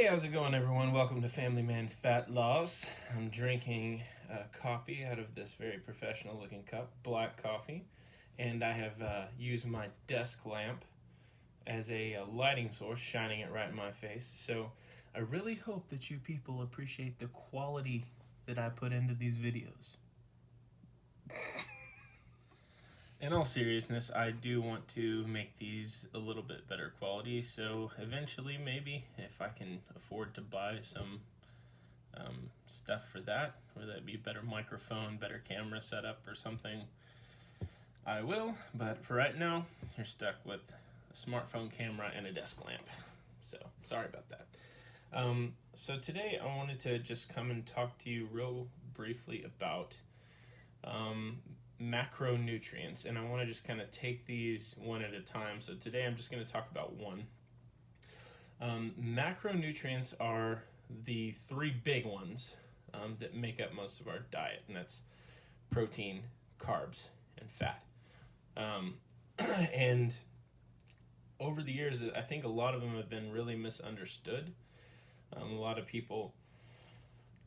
Hey, how's it going, everyone? Welcome to Family Man Fat Loss. I'm drinking coffee out of this very professional looking cup, black coffee, and I have used my desk lamp as a lighting source, shining it right in my face. So I really hope that you people appreciate the quality that I put into these videos. In all seriousness, I do want to make these a little bit better quality, so eventually maybe if I can afford to buy some stuff for that, whether that be better microphone, better camera setup or something, I will. But for right now, you're stuck with a smartphone camera and a desk lamp. So sorry about that. So today I wanted to just come and talk to you real briefly about macronutrients, and I want to just kind of take these one at a time. So today I'm just going to talk about one. Macronutrients are the three big ones that make up most of our diet, and that's protein, carbs, and fat. And over the years, I think a lot of them have been really misunderstood. A lot of people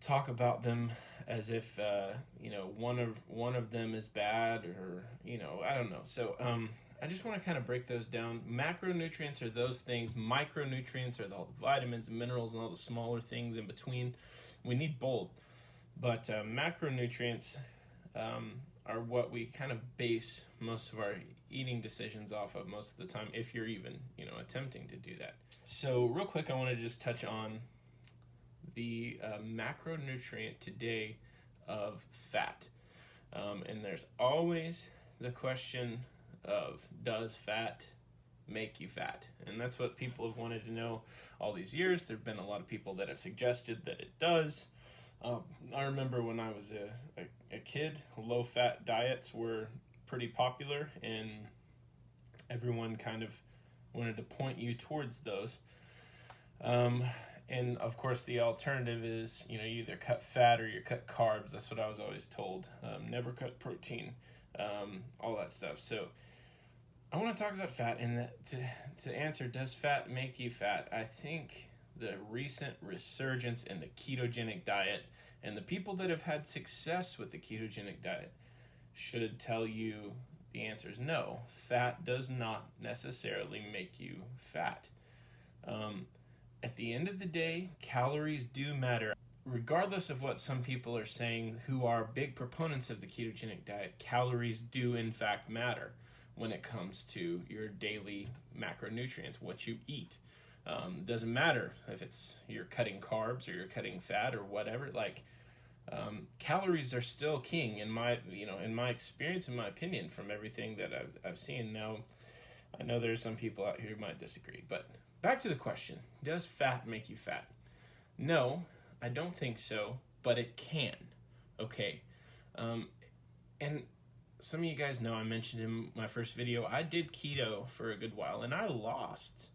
talk about them as if one of them is bad, or I don't know. So I just want to kind of break those down. Macronutrients are those things. Micronutrients are all the vitamins and minerals and all the smaller things in between. We need both, but macronutrients are what we kind of base most of our eating decisions off of most of the time, if you're even attempting to do that. So real quick, I want to just touch on the macronutrient today of fat. And there's always the question of, does fat make you fat? And that's what people have wanted to know all these years. There have been a lot of people that have suggested that it does. I remember when I was a kid, low-fat diets were pretty popular, and everyone kind of wanted to point you towards those. And of course, the alternative is, you either cut fat or you cut carbs. That's what I was always told. Never cut protein, all that stuff. So I want to talk about fat, and to answer, does fat make you fat? I think the recent resurgence in the ketogenic diet and the people that have had success with the ketogenic diet should tell you the answer is no. Fat does not necessarily make you fat. At the end of the day, calories do matter. Regardless of what some people are saying who are big proponents of the ketogenic diet, calories do in fact matter when it comes to your daily macronutrients, what you eat. Doesn't matter if you're cutting carbs or you're cutting fat or whatever. Calories are still king in my experience, in my opinion, from everything that I've seen. Now, I know there's some people out here who might disagree, but back to the question, does fat make you fat? No, I don't think so, but it can. Okay. And some of you guys know, I mentioned in my first video, I did keto for a good while, and I lost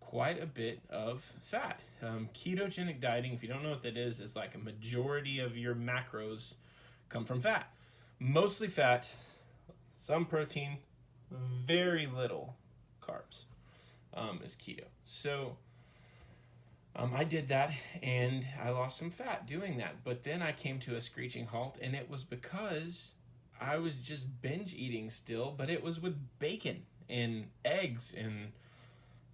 quite a bit of fat. Ketogenic dieting, if you don't know what that is like a majority of your macros come from fat. Mostly fat, some protein, very little carbs. Is keto. So I did that, and I lost some fat doing that. But then I came to a screeching halt, and it was because I was just binge eating still, but it was with bacon and eggs and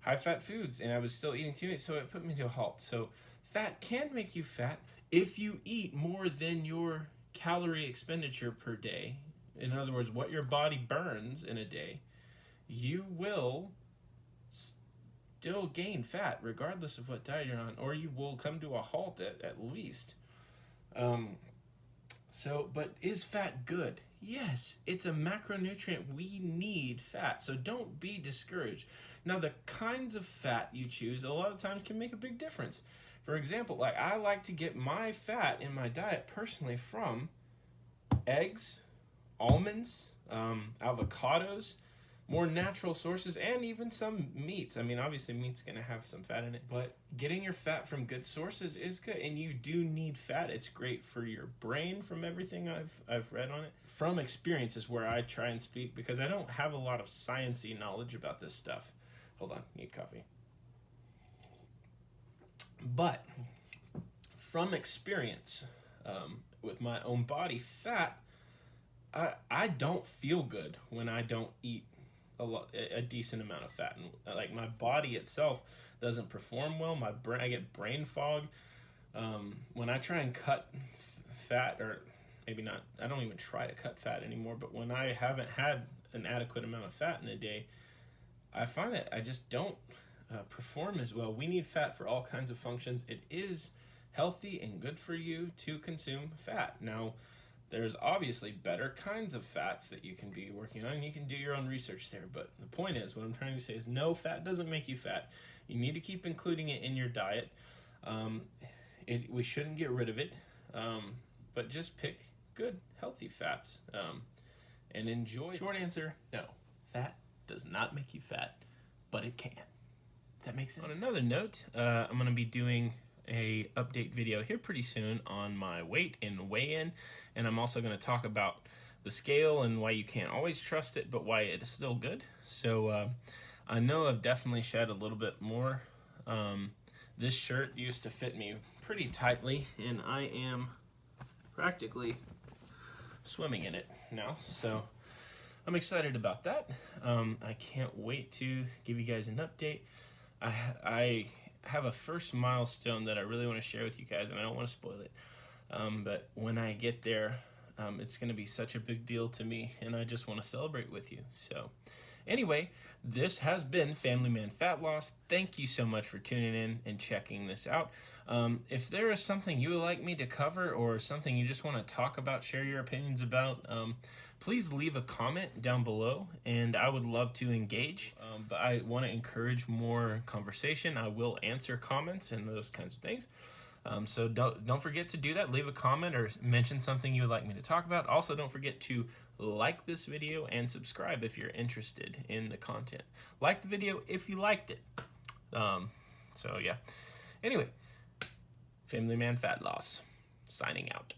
high-fat foods, and I was still eating too much, so it put me to a halt. So fat can make you fat if you eat more than your calorie expenditure per day. In other words, what your body burns in a day, you will still gain fat regardless of what diet you're on, or you will come to a halt at least. But is fat good? Yes, it's a macronutrient. We need fat, so don't be discouraged. Now, the kinds of fat you choose a lot of times can make a big difference. For example, I like to get my fat in my diet personally from eggs, almonds, avocados, more natural sources, and even some meats. I mean, obviously meat's going to have some fat in it, but getting your fat from good sources is good, and you do need fat. It's great for your brain, from everything I've read on it. From experiences where I try and speak, because I don't have a lot of sciencey knowledge about this stuff. Hold on, need coffee. But from experience, with my own body, fat, I don't feel good when I don't eat a decent amount of fat, and like my body itself doesn't perform well. I get brain fog when I try and cut fat, or maybe not. I don't even try to cut fat anymore. But when I haven't had an adequate amount of fat in a day, I find that I just don't perform as well. We need fat for all kinds of functions. It is healthy and good for you to consume fat. Now, there's obviously better kinds of fats that you can be working on, and you can do your own research there. But the point is, what I'm trying to say is, no, fat doesn't make you fat. You need to keep including it in your diet. We shouldn't get rid of it, but just pick good, healthy fats and enjoy. Short answer, no. Fat does not make you fat, but it can. Does that make sense? On another note, I'm going to be doing a update video here pretty soon on my weight and weigh-in, and I'm also going to talk about the scale and why you can't always trust it, but why it is still good. So I know I've definitely shed a little bit more. This shirt used to fit me pretty tightly, and I am practically swimming in it now, so I'm excited about that. I can't wait to give you guys an update. I have a first milestone that I really want to share with you guys, and I don't want to spoil it. But when I get there, it's going to be such a big deal to me, and I just want to celebrate with you. So anyway, this has been Family Man Fat Loss. Thank you so much for tuning in and checking this out. If there is something you would like me to cover, or something you just want to talk about, share your opinions about, please leave a comment down below, and I would love to engage. But I want to encourage more conversation. I will answer comments and those kinds of things. So don't forget to do that. Leave a comment or mention something you would like me to talk about. Also, don't forget to like this video and subscribe if you're interested in the content. Like the video if you liked it. So yeah. Anyway, Family Man Fat Loss, signing out.